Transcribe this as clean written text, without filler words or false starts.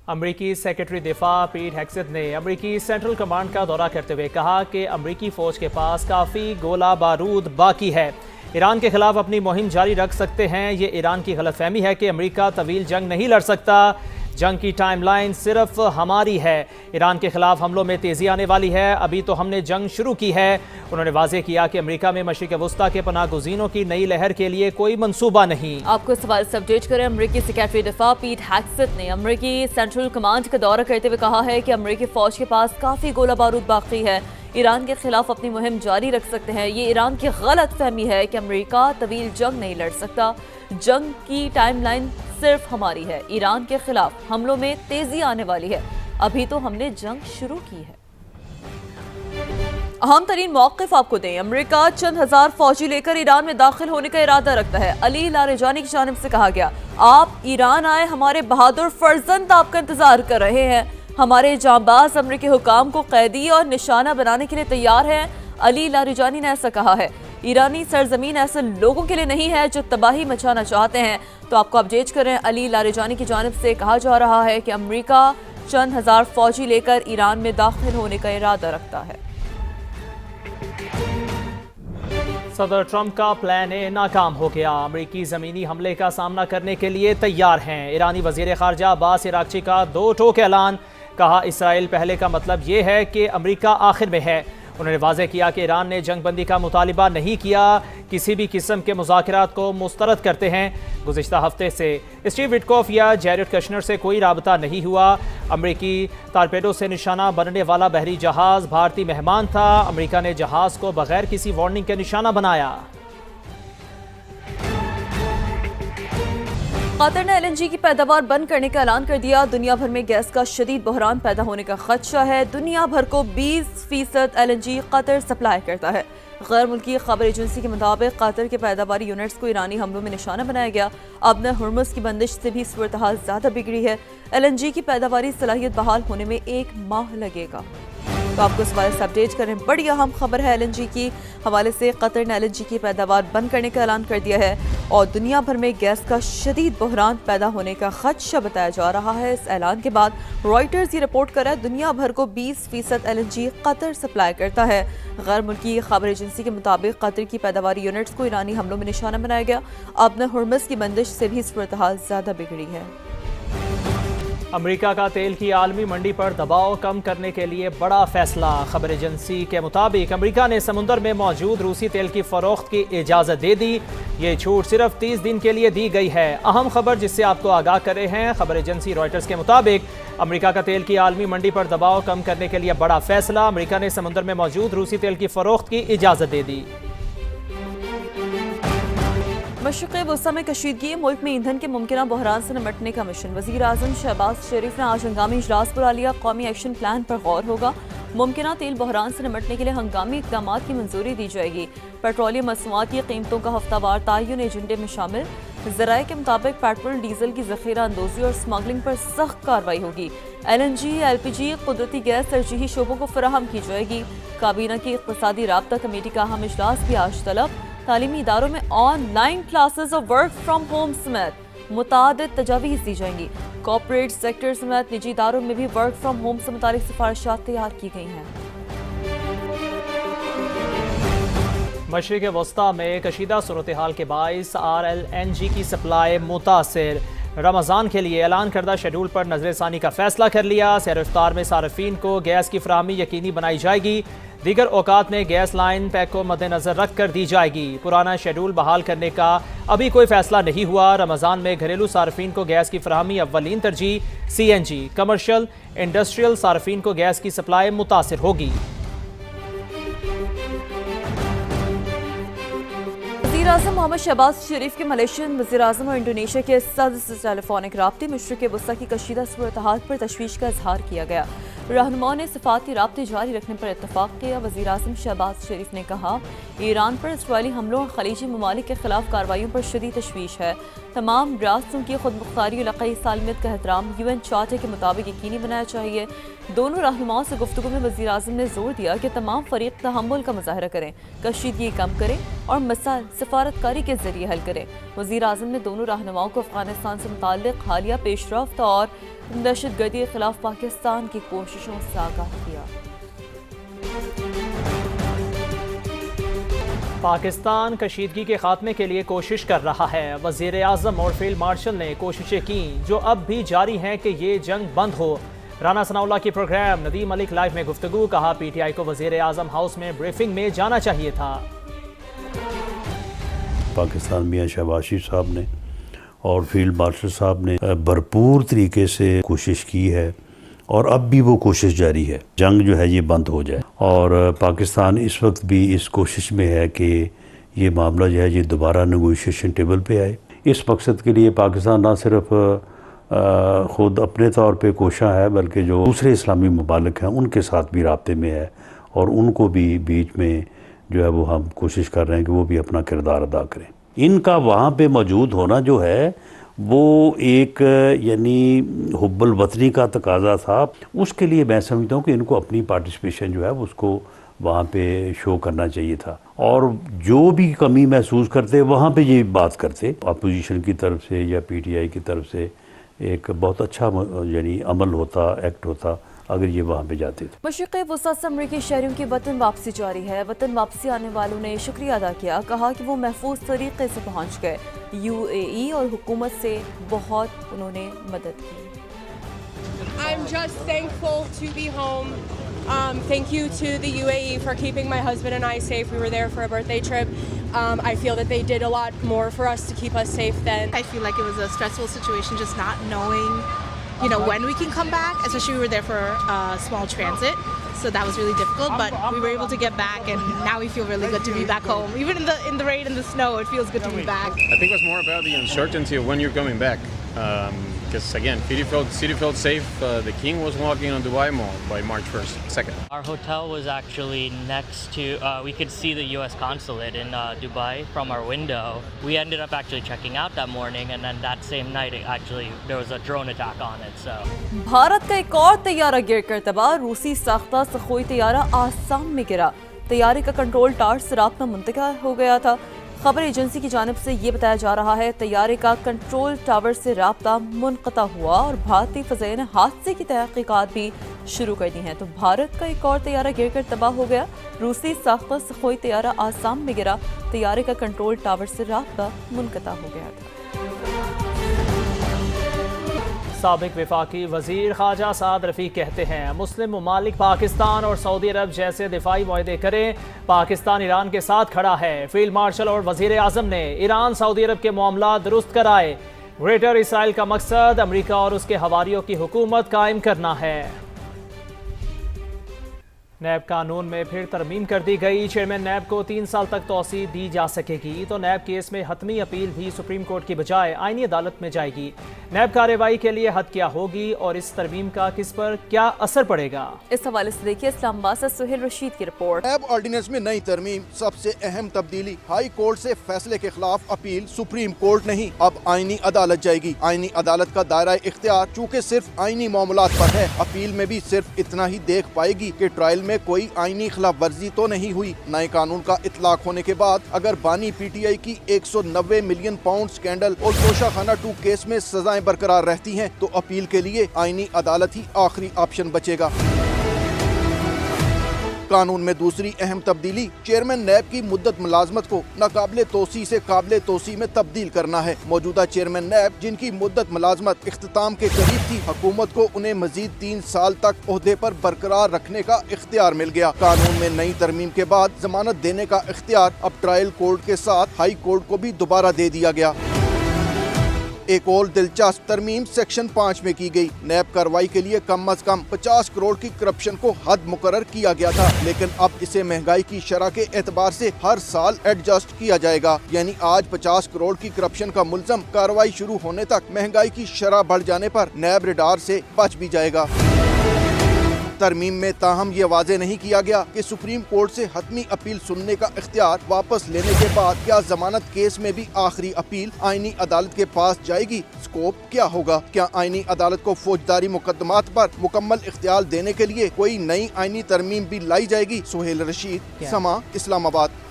امریکی سیکرٹری دفاع پیٹ ہیگسیت نے امریکی سینٹرل کمانڈ کا دورہ کرتے ہوئے کہا کہ امریکی فوج کے پاس کافی گولہ بارود باقی ہے۔ ایران کے خلاف اپنی مہم جاری رکھ سکتے ہیں۔ یہ ایران کی غلط فہمی ہے کہ امریکہ طویل جنگ نہیں لڑ سکتا۔ جنگ کی ٹائم لائن صرف ہماری ہے۔ ایران کے خلاف حملوں میں تیزی آنے والی ہے۔ ابھی تو ہم نے جنگ شروع کی ہے۔ انہوں نے واضح کیا کہ امریکہ میں مشرق وسطیٰ کے پناہ گزینوں کی نئی لہر کے لیے کوئی منصوبہ نہیں۔ آپ کو اس سوال سے اپڈیٹ کریں۔ امریکی سیکرٹری دفاع پیٹ ہیگسیت نے امریکی سینٹرل کمانڈ کا دورہ کرتے ہوئے کہا ہے کہ امریکی فوج کے پاس کافی گولہ بارود باقی ہے۔ ایران کے خلاف اپنی مہم جاری رکھ سکتے ہیں۔ یہ ایران کی غلط فہمی ہے کہ امریکہ طویل جنگ نہیں لڑ سکتا۔ جنگ کی ٹائم لائن صرف ہماری ہے۔ ایران کے خلاف حملوں میں تیزی آنے والی ہے۔ ابھی تو ہم نے جنگ شروع کی ہے۔ اہم ترین موقف آپ کو دیں۔ امریکہ چند ہزار فوجی لے کر ایران میں داخل ہونے کا ارادہ رکھتا ہے۔ علی لاریجانی کی جانب سے کہا گیا، آپ ایران آئے، ہمارے بہادر فرزند آپ کا انتظار کر رہے ہیں۔ ہمارے جانباز امریکی حکام کو قیدی اور نشانہ بنانے کے لیے تیار ہیں۔ علی لاریجانی نے ایسا کہا ہے۔ ایرانی سرزمین ایسے لوگوں کے لیے نہیں ہے جو تباہی مچانا چاہتے ہیں۔ تو آپ کو اپڈیٹ کریں، علی لاریجانی کی جانب سے کہا جا رہا ہے کہ امریکہ چند ہزار فوجی لے کر ایران میں داخل ہونے کا ارادہ رکھتا ہے۔ صدر ٹرمپ کا پلان اے ناکام ہو گیا۔ امریکی زمینی حملے کا سامنا کرنے کے لیے تیار ہیں۔ ایرانی وزیر خارجہ عباس عراقچی کا دو ٹوک اعلان۔ کہا، اسرائیل پہلے کا مطلب یہ ہے کہ امریکہ آخر میں ہے۔ انہوں نے واضح کیا کہ ایران نے جنگ بندی کا مطالبہ نہیں کیا، کسی بھی قسم کے مذاکرات کو مسترد کرتے ہیں۔ گزشتہ ہفتے سے اسٹیو وٹکوف یا جیریڈ کشنر سے کوئی رابطہ نہیں ہوا۔ امریکی ٹارپیڈو سے نشانہ بننے والا بحری جہاز بھارتی مہمان تھا۔ امریکہ نے جہاز کو بغیر کسی وارننگ کے نشانہ بنایا۔ قطر نے LNG کی پیداوار بند کرنے کا اعلان کر دیا۔ دنیا بھر میں گیس کا شدید بحران پیدا ہونے کا خدشہ ہے۔ دنیا بھر کو 20% LNG قطر سپلائی کرتا ہے۔ غیر ملکی خبر ایجنسی کے مطابق قطر کے پیداواری یونٹس کو ایرانی حملوں میں نشانہ بنایا گیا۔ اب ہرمز کی بندش سے بھی صورتحال زیادہ بگڑی ہے۔ LNG کی پیداواری صلاحیت بحال ہونے میں 1 ماہ لگے گا۔ تو آپ کو اس بارے سے اپڈیٹ کریں۔ بڑی اہم خبر ہے LNG کی حوالے سے۔ قطر نے LNG کی پیداوار بند کرنے کا اعلان کر دیا ہے اور دنیا بھر میں گیس کا شدید بحران پیدا ہونے کا خدشہ بتایا جا رہا ہے۔ اس اعلان کے بعد رائٹرز یہ رپورٹ کر رہا ہے دنیا بھر کو 20% LNG قطر سپلائی کرتا ہے۔ غیر ملکی خبر ایجنسی کے مطابق قطر کی پیداواری یونٹس کو ایرانی حملوں میں نشانہ بنایا گیا۔ اب ہرمز کی بندش سے بھی صورتحال زیادہ بگڑی ہے۔ امریکہ کا تیل کی عالمی منڈی پر دباؤ کم کرنے کے لیے بڑا فیصلہ۔ خبر ایجنسی کے مطابق امریکہ نے سمندر میں موجود روسی تیل کی فروخت کی اجازت دے دی۔ یہ چھوٹ صرف 30 دن کے لیے دی گئی ہے۔ اہم خبر جس سے آپ کو آگاہ کر رہے ہیں، خبر ایجنسی رائٹرز کے مطابق امریکہ کا تیل کی عالمی منڈی پر دباؤ کم کرنے کے لیے بڑا فیصلہ۔ امریکہ نے سمندر میں موجود روسی تیل کی فروخت کی اجازت دے دی۔ مشرق وسطیٰ میں کشیدگی، ملک میں ایندھن کے ممکنہ بحران سے نمٹنے کا مشن۔ وزیر اعظم شہباز شریف نے آج ہنگامی اجلاس بلا لیا۔ قومی ایکشن پلان پر غور ہوگا۔ ممکنہ تیل بحران سے نمٹنے کے لیے ہنگامی اقدامات کی منظوری دی جائے گی۔ پیٹرولیم مصنوعات کی قیمتوں کا ہفتہ وار تعین ایجنڈے میں شامل۔ ذرائع کے مطابق پیٹرول ڈیزل کی ذخیرہ اندوزی اور سمگلنگ پر سخت کارروائی ہوگی۔ LNG، LPG، قدرتی گیس ترجیحی شعبوں کو فراہم کی جائے گی۔ کابینہ کی اقتصادی رابطہ کمیٹی کا اہم اجلاس بھی آج طلب۔ تعلیمی اداروں میں آن لائن کلاسز اور ورک فرام ہوم سمیت متعدد تجاویز دی جائیں گی۔ کارپوریٹ سیکٹر سمیت نجی اداروں میں بھی ورک فرام ہوم سے متعلق سفارشات تیار کی گئی ہیں۔ مشرق وسطیٰ میں کشیدہ صورتحال کے باعث RLNG کی سپلائی متاثر۔ رمضان کے لیے اعلان کردہ شیڈول پر نظر ثانی کا فیصلہ کر لیا۔ سحر افطار میں صارفین کو گیس کی فراہمی یقینی بنائی جائے گی۔ دیگر اوقات میں گیس لائن پیک کو مد نظر رکھ کر دی جائے گی۔ پرانا شیڈول بحال کرنے کا ابھی کوئی فیصلہ نہیں ہوا۔ رمضان میں گھریلو صارفین کو گیس کی فراہمی اولین ترجیح۔ CNG، کمرشل، انڈسٹریل صارفین کو گیس کی سپلائی متاثر ہوگی۔ وزیر اعظم محمد شہباز شریف کے ملیشین وزیر اعظم اور انڈونیشیا کے صدر سے ٹیلی فونک رابطے۔ مشرق وسطیٰ کی کشیدہ صورتحال پر تشویش کا اظہار کیا گیا۔ رہنماؤں نے سفارتی رابطے جاری رکھنے پر اتفاق کیا۔ وزیر اعظم شہباز شریف نے کہا، ایران پر اسرائیلی حملوں اور خلیجی ممالک کے خلاف کارروائیوں پر شدید تشویش ہے۔ تمام ریاستوں کی خود مختاری اور علاقائی سالمیت کا احترام UN چارٹر کے مطابق یقینی بنانا چاہیے۔ دونوں رہنماؤں سے گفتگو میں وزیر اعظم نے زور دیا کہ تمام فریق تحمل کا مظاہرہ کریں، کشیدگی کم کریں اور مسائل سفارتکاری کے ذریعے حل کرے۔ وزیر اعظم نے دونوں رہنماؤں کو افغانستان سے متعلق حالیہ پیش رفت اور دہشت گردی کے خلاف پاکستان کی کوششوں سے آگاہ کیا۔ پاکستان کشیدگی کے خاتمے کے لیے کوشش کر رہا ہے۔ وزیر اعظم اور فیلڈ مارشل نے کوششیں کی جو اب بھی جاری ہیں کہ یہ جنگ بند ہو۔ رانا ثناء اللہ کی پروگرام ندیم ملک لائیو میں گفتگو، کہا پی ٹی آئی کو وزیر اعظم ہاؤس میں بریفنگ میں جانا چاہیے تھا۔ پاکستان میاں شہباز شریف صاحب نے اور فیلڈ مارشل صاحب نے بھرپور طریقے سے کوشش کی ہے اور اب بھی وہ کوشش جاری ہے، جنگ جو ہے یہ بند ہو جائے، اور پاکستان اس وقت بھی اس کوشش میں ہے کہ یہ معاملہ جو ہے یہ دوبارہ نیگوشیشن ٹیبل پہ آئے۔ اس مقصد کے لیے پاکستان نہ صرف خود اپنے طور پہ کوشاں ہے بلکہ جو دوسرے اسلامی ممالک ہیں ان کے ساتھ بھی رابطے میں ہے، اور ان کو بھی بیچ میں جو ہے وہ ہم کوشش کر رہے ہیں کہ وہ بھی اپنا کردار ادا کریں۔ ان کا وہاں پہ موجود ہونا جو ہے وہ ایک یعنی حب الوطنی کا تقاضا تھا، اس کے لیے میں سمجھتا ہوں کہ ان کو اپنی پارٹیسپیشن جو ہے اس کو وہاں پہ شو کرنا چاہیے تھا، اور جو بھی کمی محسوس کرتے وہاں پہ یہ بات کرتے۔ اپوزیشن کی طرف سے یا پی ٹی آئی کی طرف سے ایک بہت اچھا یعنی عمل ہوتا، ایکٹ ہوتا اگر یہ وہاں پہ جاتے تھے۔ مشرقی وسطی سے امریکی شہریوں کی وطن واپسی جاری ہے۔ وطن واپسی آنے والوں نے شکریہ ادا کیا، کہا کہ وہ محفوظ طریقے سے پہنچ گئے۔ یو اے ای اور حکومت سے بہت انہوں نے مدد کی۔ I'm just thankful to be home. Thank you to the UAE for keeping my husband and I safe. We were there for a birthday trip. I feel that they did a lot more for us to keep us safe then. I feel like it was a stressful situation just not knowing, when we can come back, especially we were there for a small transit. So that was really difficult, but we were able to get back, and now we feel really good to be back home. Even in the rain and the snow, it feels good to be back. I think it was more about the uncertainty of when you're coming back. Because again, city felt safe. The king was walking on Dubai Mall by March 1st, 2nd. Our hotel was actually next to, we could see the US consulate in Dubai from our window. We ended up actually checking out that morning, and then that same night, there was a drone attack on it, so. Bharat کا ایک اور طیارہ گر کر تباہ، روسی ساختہ Sukhoi طیارہ آسام میں گرا۔ طیارے کا کنٹرول ٹاور سے رابطہ منقطع ہو گیا تھا۔ خبر ایجنسی کی جانب سے یہ بتایا جا رہا ہے طیارے کا کنٹرول ٹاور سے رابطہ منقطع ہوا، اور بھارتی فضائیہ نے حادثے کی تحقیقات بھی شروع کر دی ہیں۔ تو بھارت کا ایک اور طیارہ گر کر تباہ ہو گیا، روسی ساختہ سخوئی طیارہ آسام میں گرا، طیارے کا کنٹرول ٹاور سے رابطہ منقطع ہو گیا تھا۔ سابق وفاقی وزیر خارجہ سعد رفیق کہتے ہیں مسلم ممالک پاکستان اور سعودی عرب جیسے دفاعی معاہدے کریں، پاکستان ایران کے ساتھ کھڑا ہے۔ فیلڈ مارشل اور وزیر اعظم نے ایران سعودی عرب کے معاملات درست کرائے۔ گریٹر اسرائیل کا مقصد امریکہ اور اس کے حواریوں کی حکومت قائم کرنا ہے۔ نیب قانون میں پھر ترمیم کر دی گئی، چیئرمین نیب کو 3 سال تک توسیع دی جا سکے گی، تو نیب کیس میں حتمی اپیل بھی سپریم کورٹ کی بجائے آئینی عدالت میں جائے گی۔ نیب کارروائی کے لیے حد کیا ہوگی اور اس ترمیم کا کس پر کیا اثر پڑے گا؟ اس حوالے سے دیکھیے اسلام آباد سے سہیل رشید کی رپورٹ۔ نیب آرڈیننس میں نئی ترمیم، سب سے اہم تبدیلی، ہائی کورٹ سے فیصلے کے خلاف اپیل، سپریم کورٹ نہیں اب آئینی عدالت جائے گی۔ آئینی عدالت کا دائرہ اختیار چونکہ صرف آئینی معاملات پر ہے، اپیل میں بھی صرف اتنا ہی دیکھ پائے گی کہ ٹرائل میں کوئی آئینی خلاف ورزی تو نہیں ہوئی۔ نئے قانون کا اطلاق ہونے کے بعد اگر بانی پی ٹی آئی کی 190 ملین پاؤنڈ سکینڈل اور توشہ خانہ 2 کیس میں سزائیں برقرار رہتی ہیں تو اپیل کے لیے آئینی عدالت ہی آخری آپشن بچے گا۔ قانون میں دوسری اہم تبدیلی، چیئرمین نیب کی مدت ملازمت کو ناقابل توسیع سے قابل توسیع میں تبدیل کرنا ہے۔ موجودہ چیئرمین نیب جن کی مدت ملازمت اختتام کے قریب تھی، حکومت کو انہیں مزید 3 سال تک عہدے پر برقرار رکھنے کا اختیار مل گیا۔ قانون میں نئی ترمیم کے بعد ضمانت دینے کا اختیار اب ٹرائل کورٹ کے ساتھ ہائی کورٹ کو بھی دوبارہ دے دیا گیا۔ ایک اور دلچسپ ترمیم سیکشن 5 میں کی گئی۔ نیب کارروائی کے لیے کم از کم 50 کروڑ کی کرپشن کو حد مقرر کیا گیا تھا، لیکن اب اسے مہنگائی کی شرح کے اعتبار سے ہر سال ایڈجسٹ کیا جائے گا، یعنی آج 50 کروڑ کی کرپشن کا ملزم کارروائی شروع ہونے تک مہنگائی کی شرح بڑھ جانے پر نیب ریڈار سے بچ بھی جائے گا۔ ترمیم میں تاہم یہ واضح نہیں کیا گیا کہ سپریم کورٹ سے حتمی اپیل سننے کا اختیار واپس لینے کے بعد کیا ضمانت کیس میں بھی آخری اپیل آئینی عدالت کے پاس جائے گی؟ سکوپ کیا ہوگا؟ کیا آئینی عدالت کو فوجداری مقدمات پر مکمل اختیار دینے کے لیے کوئی نئی آئینی ترمیم بھی لائی جائے گی؟ سہیل رشید، سما، اسلام آباد۔